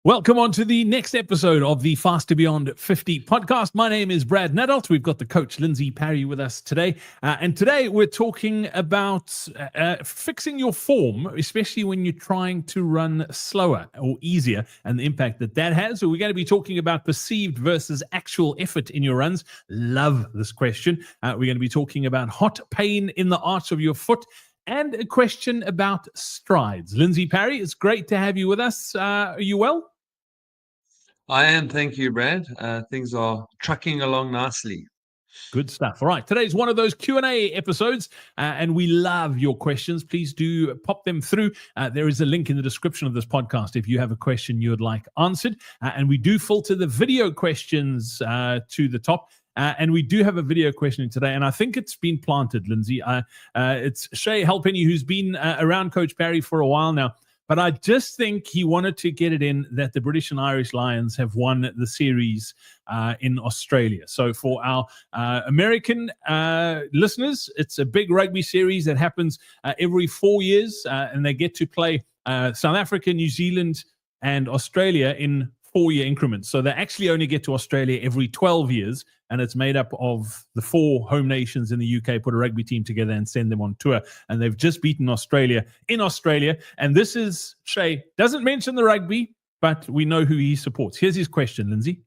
Welcome on to the next episode of the Faster Beyond 50 podcast. My name is Brad Nadalt. We've got the coach Lindsey Parry with us today. And today we're talking about fixing your form, especially when you're trying to run slower or easier and the impact that that has. So we're going to be talking about perceived versus actual effort in your runs. Love this question. We're going to be talking about hot pain in the arch of your foot and a question about strides. Lindsey Parry, it's great to have you with us. Are you well? I am, thank you, Brad. Things are trucking along nicely. Good stuff. All right. Today's one of those Q&A episodes, and we love your questions. Please do pop them through. There is a link in the description of this podcast if you have a question you would like answered. And we do filter the video questions to the top. And we do have a video question today, and I think it's been planted, Lindsey. It's Shay Halpenny, who's been around Coach Parry for a while now. But I just think he wanted to get it in that the British and Irish Lions have won the series in Australia. So for our American listeners, it's a big rugby series that happens every 4 years, and they get to play South Africa, New Zealand, and Australia in 4-year increments. So they actually only get to Australia every 12 years, and it's made up of the 4 home nations in the UK, put a rugby team together and send them on tour. And they've just beaten Australia in Australia. And this is, Shay, doesn't mention the rugby, but we know who he supports. Here's his question, Lindsey.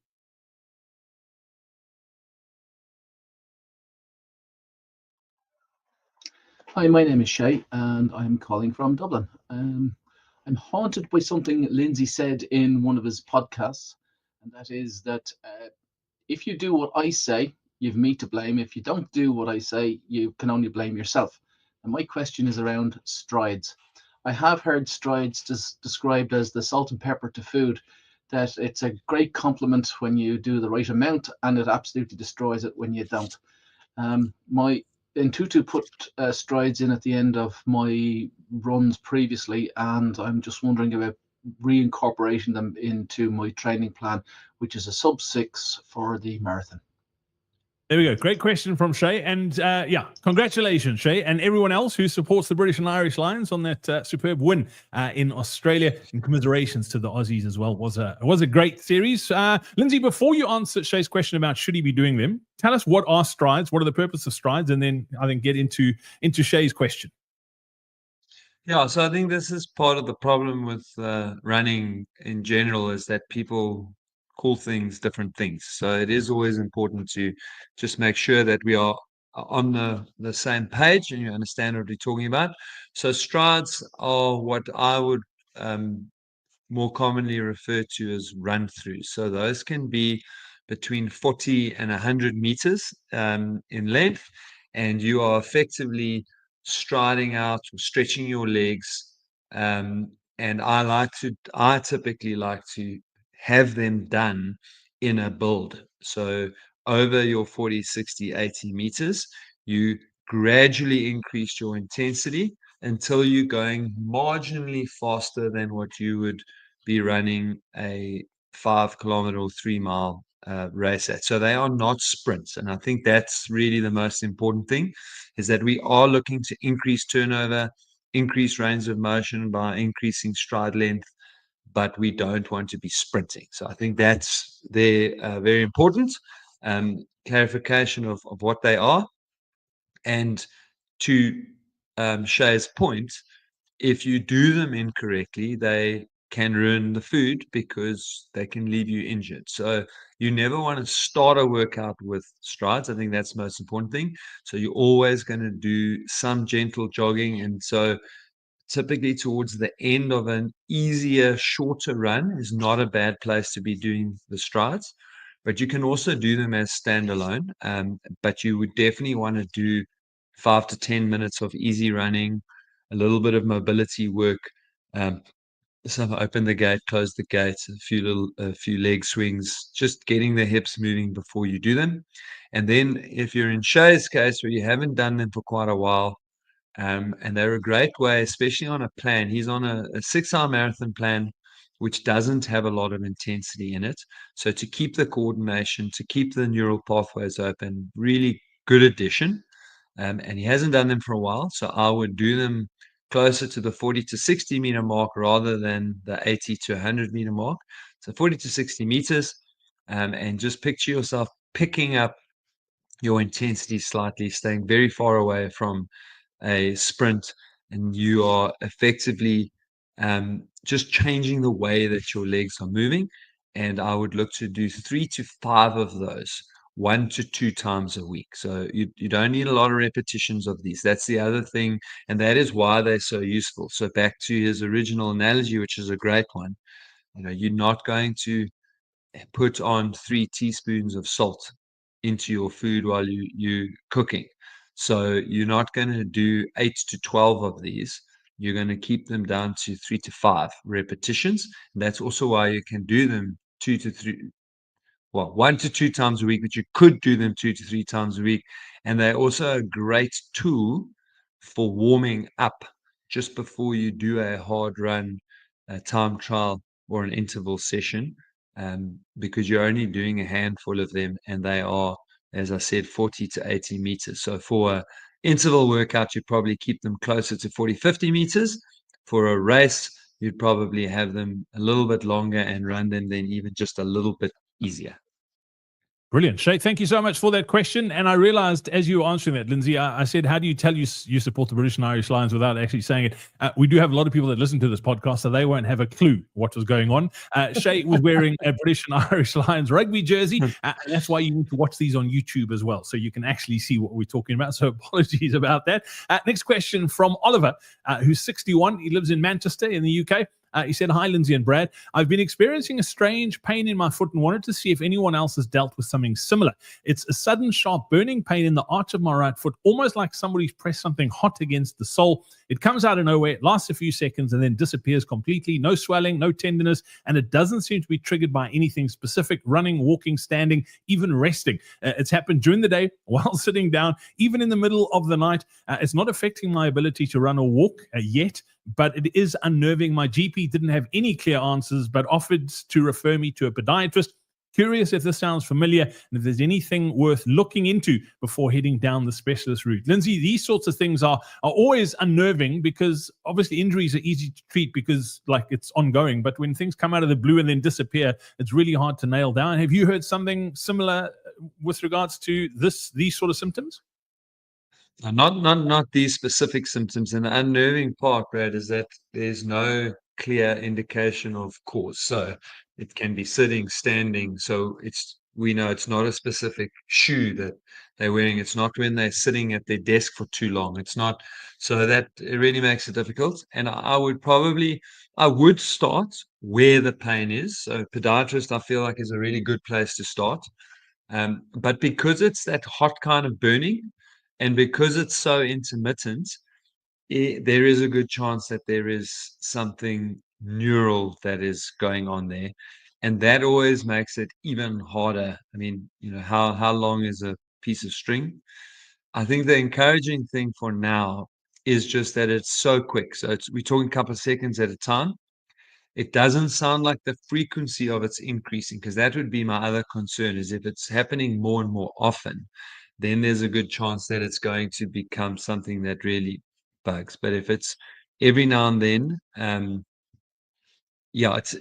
Hi, my name is Shay, and I'm calling from Dublin. I'm haunted by something Lindsey said in one of his podcasts, and that is that if you do what I say, you've me to blame. If you don't do what I say, you can only blame yourself. And my question is around strides. I have heard strides described as the salt and pepper to food, that it's a great compliment when you do the right amount, and it absolutely destroys it when you don't. My Tutu put strides in at the end of my runs previously, and I'm just wondering about reincorporating them into my training plan, which is a sub-6 for the marathon. There we go. Great question from Shay. And congratulations, Shay, and everyone else who supports the British and Irish Lions on that superb win in Australia. And commiserations to the Aussies as well. It was a great series. Lindsey, before you answer Shay's question about should he be doing them, tell us what are strides, what are the purpose of strides, and then I think get into Shay's question. Yeah, so I think this is part of the problem with running in general, is that people call things different things. So it is always important to just make sure that we are on the same page and you understand what we're talking about. So strides are what I would more commonly refer to as run throughs. So those can be between 40 and 100 meters in length, and you are effectively striding out or stretching your legs. And I typically like to have them done in a build. So over your 40, 60, 80 meters, you gradually increase your intensity until you're going marginally faster than what you would be running a 5 kilometer or 3 mile race at. So they are not sprints. And I think that's really the most important thing, is that we are looking to increase turnover, increase range of motion by increasing stride length, but we don't want to be sprinting. So I think that's very important clarification of what they are. And to Shay's point, if you do them incorrectly, they can ruin the food because they can leave you injured. So you never want to start a workout with strides. I think that's the most important thing. So you're always going to do some gentle jogging. And so typically towards the end of an easier, shorter run is not a bad place to be doing the strides. But you can also do them as standalone. But you would definitely want to do 5 to 10 minutes of easy running, a little bit of mobility work. So open the gate, close the gate, a few leg swings, just getting the hips moving before you do them. And then if you're in Shay's case where you haven't done them for quite a while, and they're a great way, especially on a plan. He's on a 6-hour marathon plan, which doesn't have a lot of intensity in it. So to keep the coordination, to keep the neural pathways open, really good addition. And he hasn't done them for a while. So I would do them closer to the 40 to 60 meter mark rather than the 80 to 100 meter mark. So 40 to 60 meters, and just picture yourself picking up your intensity slightly, staying very far away from a sprint, and you are effectively just changing the way that your legs are moving. And I would look to do 3 to 5 of those, 1 to 2 times a week. So you don't need a lot of repetitions of these. That's the other thing, and that is why they're so useful. So back to his original analogy, which is a great one. You're not going to put on 3 teaspoons of salt into your food while you're cooking. So you're not going to do 8 to 12 of these. You're going to keep them down to 3 to 5 repetitions. And that's also why you can do them 1 to 2 times a week, but you could do them 2 to 3 times a week. And they're also a great tool for warming up just before you do a hard run, a time trial, or an interval session, because you're only doing a handful of them, and they are, as I said, 40 to 80 meters. So for an interval workout, you probably keep them closer to 40, 50 meters. For a race, you'd probably have them a little bit longer and run them then even just a little bit easier. Brilliant. Shay, thank you so much for that question. And I realized as you were answering that, Lindsey, I said, how do you tell you support the British and Irish Lions without actually saying it? We do have a lot of people that listen to this podcast, so they won't have a clue what was going on. Shay was wearing a British and Irish Lions rugby jersey. And that's why you need to watch these on YouTube as well, so you can actually see what we're talking about. So apologies about that. Next question from Oliver, who's 61. He lives in Manchester in the UK. He said, hi, Lindsey and Brad. I've been experiencing a strange pain in my foot and wanted to see if anyone else has dealt with something similar. It's a sudden, sharp, burning pain in the arch of my right foot, almost like somebody's pressed something hot against the sole. It comes out of nowhere, it lasts a few seconds, and then disappears completely. No swelling, no tenderness, and it doesn't seem to be triggered by anything specific: running, walking, standing, even resting. It's happened during the day, while sitting down, even in the middle of the night. It's not affecting my ability to run or walk yet, but it is unnerving. My GP didn't have any clear answers, but offered to refer me to a podiatrist. Curious if this sounds familiar and if there's anything worth looking into before heading down the specialist route. Lindsey, these sorts of things are always unnerving, because obviously injuries are easy to treat because it's ongoing. But when things come out of the blue and then disappear, it's really hard to nail down. Have you heard something similar with regards to these sort of symptoms? Not these specific symptoms. And the unnerving part, Brad, is that there's no clear indication of cause. So it can be sitting, standing. So we know it's not a specific shoe that they're wearing. It's not when they're sitting at their desk for too long. It's not. So that it really makes it difficult. And I would start where the pain is. So podiatrist, I feel like, is a really good place to start. But because it's that hot kind of burning, and because it's so intermittent, there is a good chance that there is something neural that is going on there. And that always makes it even harder. I mean, how long is a piece of string? I think the encouraging thing for now is just that it's so quick. So we're talking a couple of seconds at a time. It doesn't sound like the frequency of it's increasing, because that would be my other concern, is if it's happening more and more often, then there's a good chance that it's going to become something that really bugs. But if it's every now and then, it's,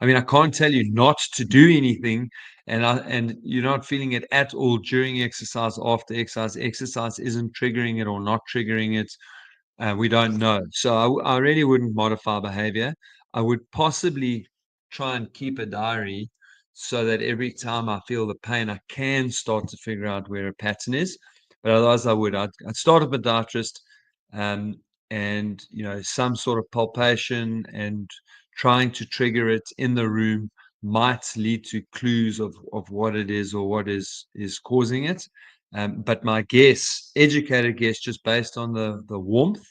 I mean, I can't tell you not to do anything, and you're not feeling it at all during exercise, after exercise isn't triggering it or not triggering it. We don't know. So I really wouldn't modify behavior. I would possibly try and keep a diary so that every time I feel the pain, I can start to figure out where a pattern is. But otherwise, I'd start a podiatrist, and some sort of palpation and trying to trigger it in the room might lead to clues of what it is or what is causing it. But my guess, educated guess, just based on the warmth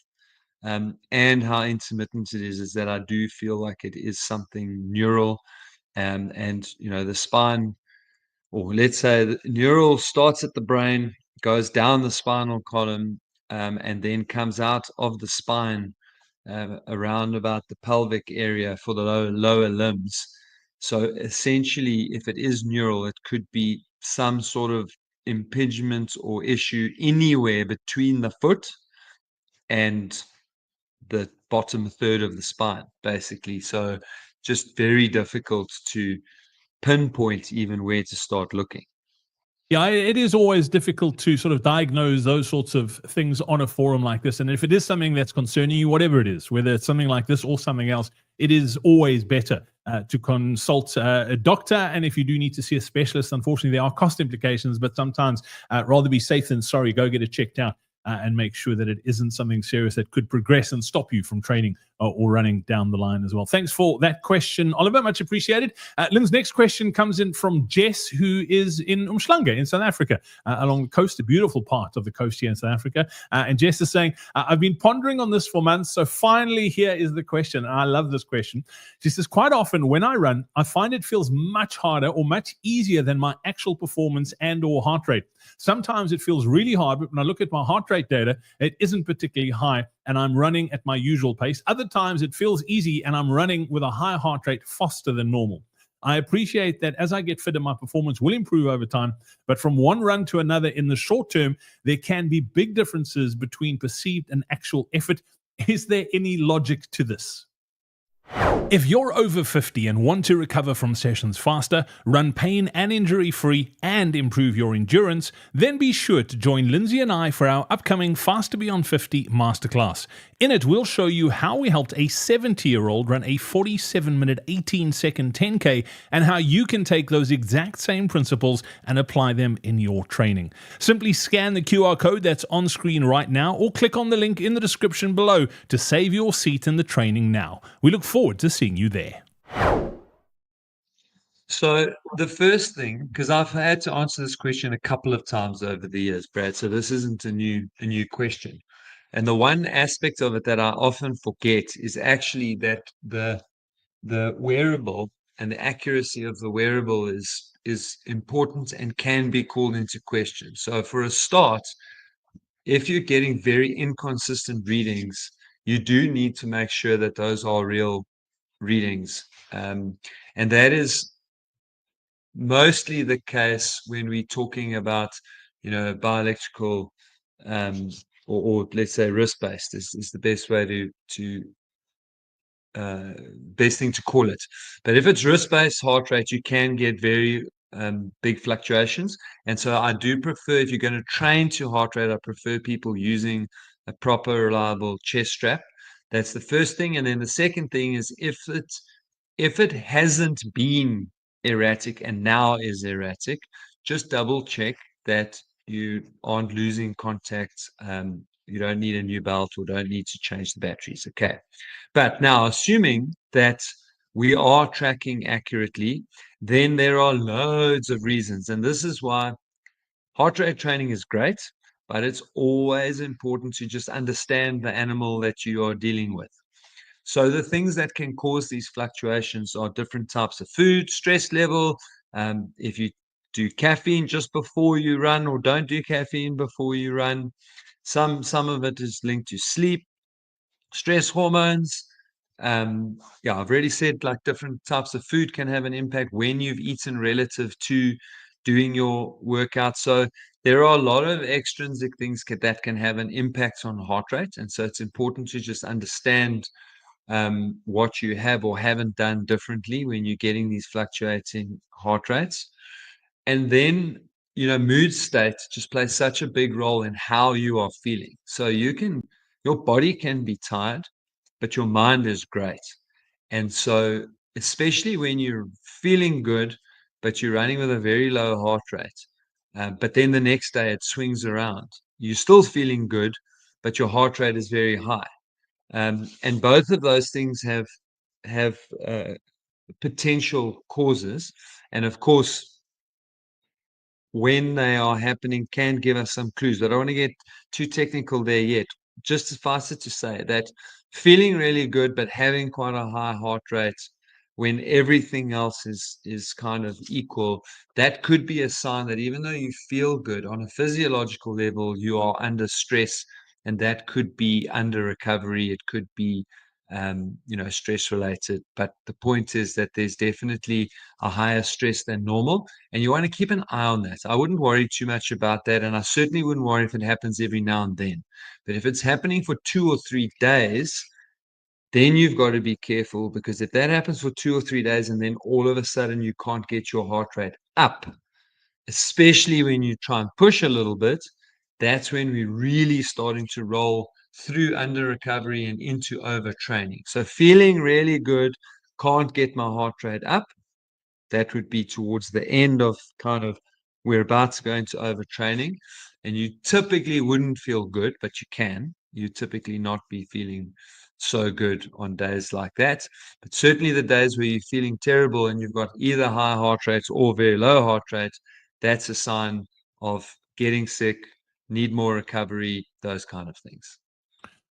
and how intermittent it is that I do feel like it is something neural. And the spine, or let's say the neural, starts at the brain, goes down the spinal column, and then comes out of the spine around about the pelvic area for the lower limbs. So essentially, if it is neural, it could be some sort of impingement or issue anywhere between the foot and the bottom third of the spine, basically. So just very difficult to pinpoint even where to start looking. Yeah, it is always difficult to sort of diagnose those sorts of things on a forum like this. And if it is something that's concerning you, whatever it is, whether it's something like this or something else, it is always better to consult a doctor. And if you do need to see a specialist, unfortunately, there are cost implications, but sometimes rather be safe than sorry, go get it checked out. And make sure that it isn't something serious that could progress and stop you from training or running down the line as well. Thanks for that question, Oliver. Much appreciated. Lynn's next question comes in from Jess, who is in Umhlanga in South Africa, along the coast, a beautiful part of the coast here in South Africa. And Jess is saying, I've been pondering on this for months, so finally here is the question. And I love this question. She says, quite often when I run, I find it feels much harder or much easier than my actual performance and or heart rate. Sometimes it feels really hard, but when I look at my heart rate data, it isn't particularly high and I'm running at my usual pace. Other times it feels easy and I'm running with a high heart rate faster than normal. I appreciate that as I get fitter, my performance will improve over time, but from one run to another in the short term, there can be big differences between perceived and actual effort. Is there any logic to this? If you're over 50 and want to recover from sessions faster, run pain and injury-free, and improve your endurance, then be sure to join Lindsey and I for our upcoming Faster Beyond 50 Masterclass. In it, we'll show you how we helped a 70-year-old run a 47-minute, 18-second 10K and how you can take those exact same principles and apply them in your training. Simply scan the QR code that's on screen right now or click on the link in the description below to save your seat in the training now. We look forward to seeing you there. So the first thing, because I've had to answer this question a couple of times over the years, Brad, so this isn't a new question. And the one aspect of it that I often forget is actually that the wearable and the accuracy of the wearable is important and can be called into question. So for a start, if you're getting very inconsistent readings, you do need to make sure that those are real readings. And that is mostly the case when we're talking about, bioelectrical, or let's say wrist-based is the best way to best thing to call it. But if it's wrist-based heart rate, you can get very big fluctuations. And so I do prefer, if you're going to train to heart rate, I prefer people using a proper, reliable chest strap. That's the first thing. And then the second thing is if it hasn't been erratic and now is erratic, just double check that you aren't losing contact. You don't need a new belt or don't need to change the batteries. Okay. But now, assuming that we are tracking accurately, then there are loads of reasons. And this is why heart rate training is great, but it's always important to just understand the animal that you are dealing with. So the things that can cause these fluctuations are different types of food, stress level. If you do caffeine just before you run or don't do caffeine before you run, some of it is linked to sleep, stress hormones. I've already said like different types of food can have an impact when you've eaten relative to doing your workout. So there are a lot of extrinsic things that can have an impact on heart rate. And so it's important to just understand what you have or haven't done differently when you're getting these fluctuating heart rates. And then, mood state just plays such a big role in how you are feeling. So your body can be tired, but your mind is great. And so, especially when you're feeling good, but you're running with a very low heart rate, but then the next day it swings around, you're still feeling good, but your heart rate is very high. And both of those things have potential causes. And of course, when they are happening can give us some clues. But I don't want to get too technical there yet. Just suffice it to say that feeling really good, but having quite a high heart rate when everything else is kind of equal, that could be a sign that even though you feel good on a physiological level, you are under stress, and that could be under recovery. It could be stress related. But the point is that there's definitely a higher stress than normal, and you want to keep an eye on that. I wouldn't worry too much about that, and I certainly wouldn't worry if it happens every now and then. But if it's happening for 2 or 3 days, then you've got to be careful, because if that happens for 2 or 3 days and then all of a sudden you can't get your heart rate up, especially when you try and push a little bit, that's when we're really starting to roll through under recovery and into overtraining. So feeling really good, can't get my heart rate up, that would be towards the end of kind of we're about to go into overtraining. And you typically wouldn't feel good, but you can. You typically not be feeling so good on days like that. But certainly the days where you're feeling terrible and you've got either high heart rates or very low heart rates, that's a sign of getting sick, need more recovery, those kind of things.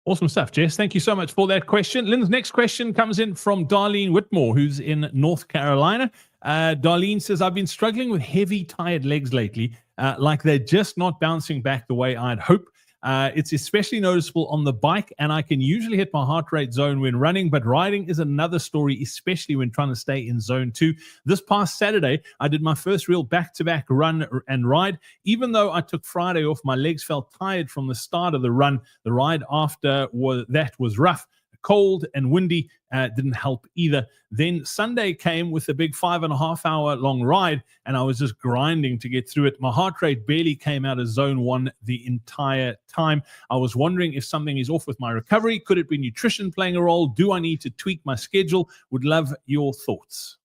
Awesome stuff, Jess. Thank you so much for that question. Lynn's next question comes in from Darlene Whitmore, who's in North Carolina. Darlene says, I've been struggling with heavy, tired legs lately, like they're just not bouncing back the way I'd hope. It's especially noticeable on the bike, and I can usually hit my heart rate zone when running, but riding is another story, especially when trying to stay in zone 2. This past Saturday, I did my first real back-to-back run and ride. Even though I took Friday off, my legs felt tired from the start of the run. The ride after was rough. Cold and windy, didn't help either. Then Sunday came with a big 5.5 hour long ride, and I was just grinding to get through it. My heart rate barely came out of zone 1 the entire time. I was wondering if something is off with my recovery. Could it be nutrition playing a role? Do I need to tweak my schedule? Would love your thoughts.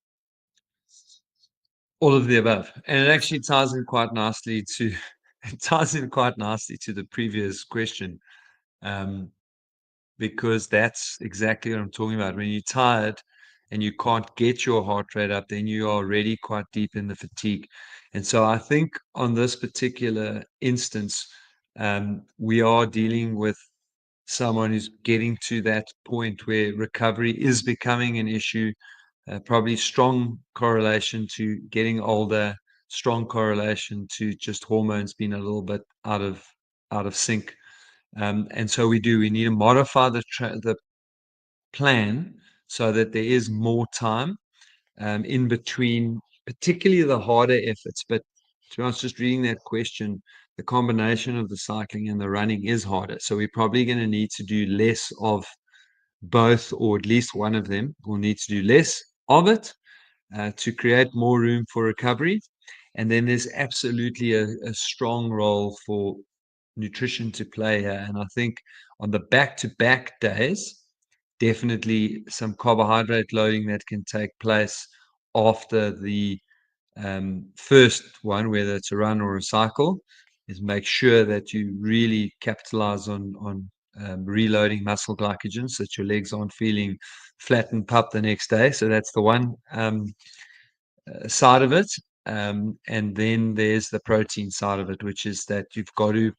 All of the above. And it actually ties in quite nicely to the previous question. Because that's exactly what I'm talking about. When you're tired and you can't get your heart rate up, then you are already quite deep in the fatigue. And so I think on this particular instance, we are dealing with someone who's getting to that point where recovery is becoming an issue, probably strong correlation to getting older, strong correlation to just hormones being a little bit out of sync. And so we need to modify the plan so that there is more time in between, particularly the harder efforts. But to be honest, just reading that question, the combination of the cycling and the running is harder. So we're probably going to need to do less of both, or at least one of them. We'll need to do less of it to create more room for recovery. And then there's absolutely a strong role for nutrition to play here. And I think on the back-to-back days, definitely some carbohydrate loading that can take place after the first one, whether it's a run or a cycle, is make sure that you really capitalize on reloading muscle glycogen so that your legs aren't feeling flat and pup the next day. So that's the one side of it. And then there's the protein side of it, which is that you've got to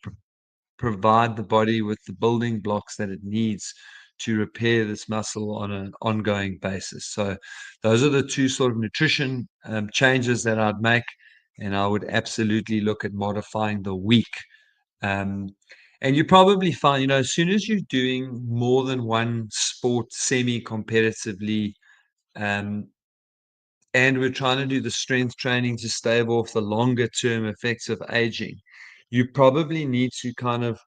provide the body with the building blocks that it needs to repair this muscle on an ongoing basis. So those are the two sort of nutrition changes that I'd make, and I would absolutely look at modifying the week. And you probably find, as soon as you're doing more than one sport semi-competitively, and we're trying to do the strength training to stave off the longer term effects of aging, you probably need to kind of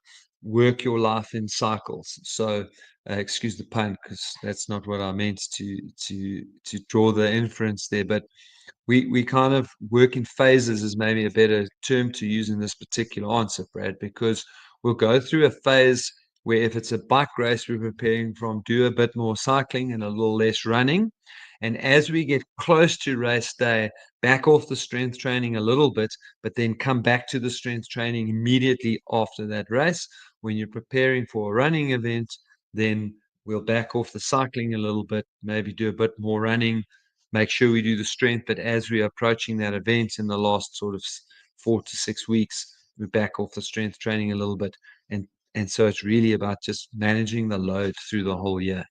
work your life in cycles. So excuse the pun, because that's not what I meant to draw the inference there, but we kind of work in phases is maybe a better term to use in this particular answer, Brad, because we'll go through a phase where if it's a bike race we're preparing from, do a bit more cycling and a little less running. And as we get close to race day, back off the strength training a little bit, but then come back to the strength training immediately after that race. When you're preparing for a running event, then we'll back off the cycling a little bit, maybe do a bit more running, make sure we do the strength. But as we're approaching that event in the last sort of 4 to 6 weeks, we back off the strength training a little bit. And so it's really about just managing the load through the whole year.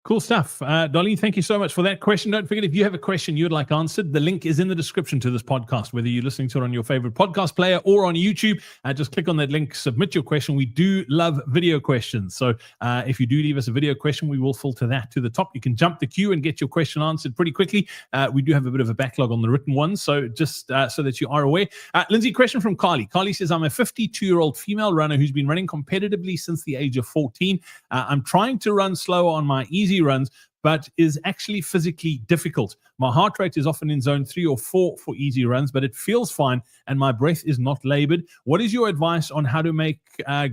Cool stuff. Darlene, thank you so much for that question. Don't forget, if you have a question you'd like answered, the link is in the description to this podcast, whether you're listening to it on your favorite podcast player or on YouTube. Just click on that link, submit your question. We do love video questions. So if you do leave us a video question, we will filter that to the top. You can jump the queue and get your question answered pretty quickly. We do have a bit of a backlog on the written ones, so just so that you are aware. Lindsey, question from Carly. Carly says, I'm a 52-year-old female runner who's been running competitively since the age of 14. I'm trying to run slower on my easy runs, but is actually physically difficult. My heart rate is often in zone 3 or 4 for easy runs, but it feels fine and my breath is not labored. What is your advice on how to make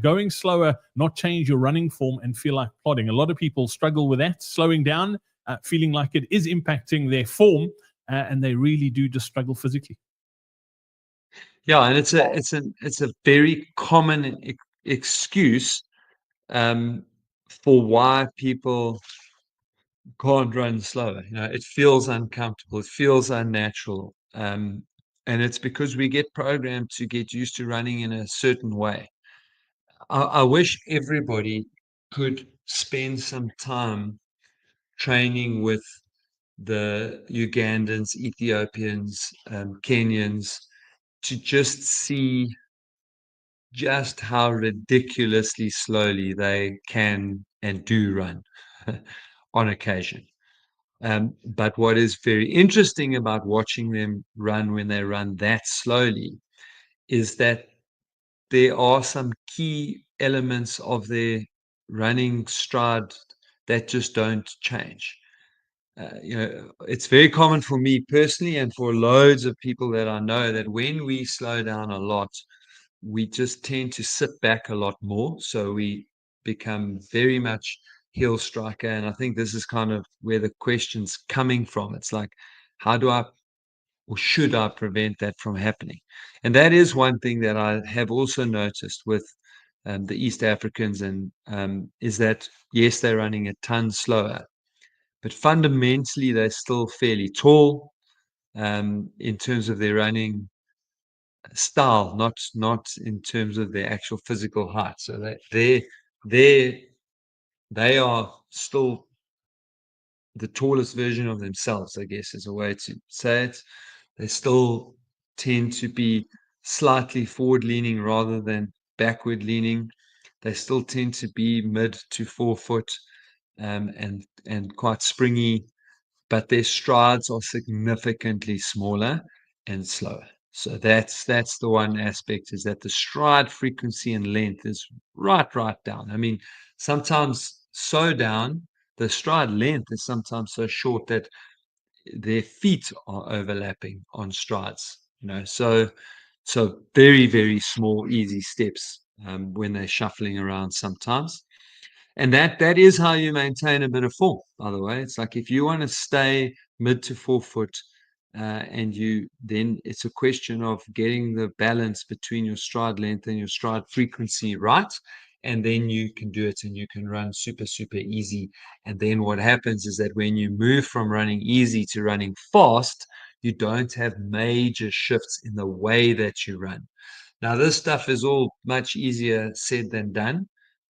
going slower not change your running form and feel like plodding? A lot of people struggle with that, slowing down, feeling like it is impacting their form, and they really do just struggle physically. Yeah, and it's a very common excuse for why people can't run slower. It feels uncomfortable, it feels unnatural, and it's because we get programmed to get used to running in a certain way. I wish everybody could spend some time training with the Ugandans, Ethiopians, Kenyans, to just see just how ridiculously slowly they can and do run on occasion. But what is very interesting about watching them run when they run that slowly is that there are some key elements of their running stride that just don't change. It's very common for me personally and for loads of people that I know that when we slow down a lot, we just tend to sit back a lot more. So we become very much heel striker. And I think this is kind of where the question's coming from. It's like, how do I or should I prevent that from happening? And that is one thing that I have also noticed with the East Africans, and is that, yes, they're running a ton slower, but fundamentally they're still fairly tall in terms of their running style, not in terms of their actual physical height. So they are still the tallest version of themselves, I guess is a way to say it. They still tend to be slightly forward leaning rather than backward leaning. They still tend to be mid to 4 foot and quite springy, but their strides are significantly smaller and slower. So that's the one aspect, is that the stride frequency and length is right down. I mean, sometimes so down, the stride length is sometimes so short that their feet are overlapping on strides. So very, very small, easy steps when they're shuffling around sometimes. And that is how you maintain a bit of form, by the way. It's like if you want to stay mid to 4 foot, then it's a question of getting the balance between your stride length and your stride frequency right. And then you can do it and you can run super, super easy. And then what happens is that when you move from running easy to running fast, you don't have major shifts in the way that you run. Now, this stuff is all much easier said than done.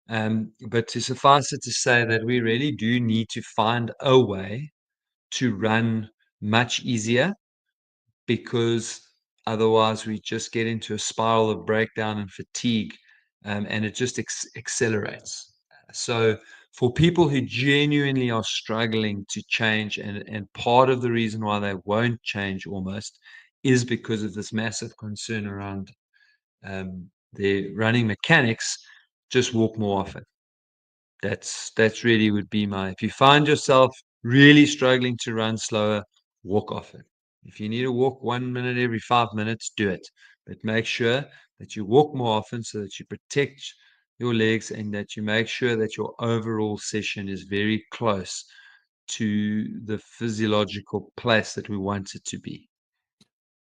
But to suffice it to say that we really do need to find a way to run much easier, because otherwise we just get into a spiral of breakdown and fatigue, and it just accelerates. So for people who genuinely are struggling to change, and part of the reason why they won't change almost is because of this massive concern around their running mechanics, just walk more often. That's really would be if you find yourself really struggling to run slower, walk often. If you need to walk 1 minute every 5 minutes, do it. But make sure that you walk more often so that you protect your legs and that you make sure that your overall session is very close to the physiological place that we want it to be.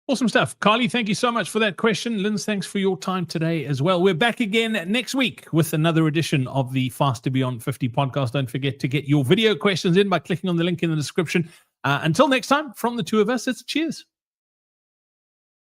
Awesome stuff. Carly, thank you so much for that question. Linz, thanks for your time today as well. We're back again next week with another edition of the Faster Beyond 50 podcast. Don't forget to get your video questions in by clicking on the link in the description. Until next time, from the two of us, it's cheers.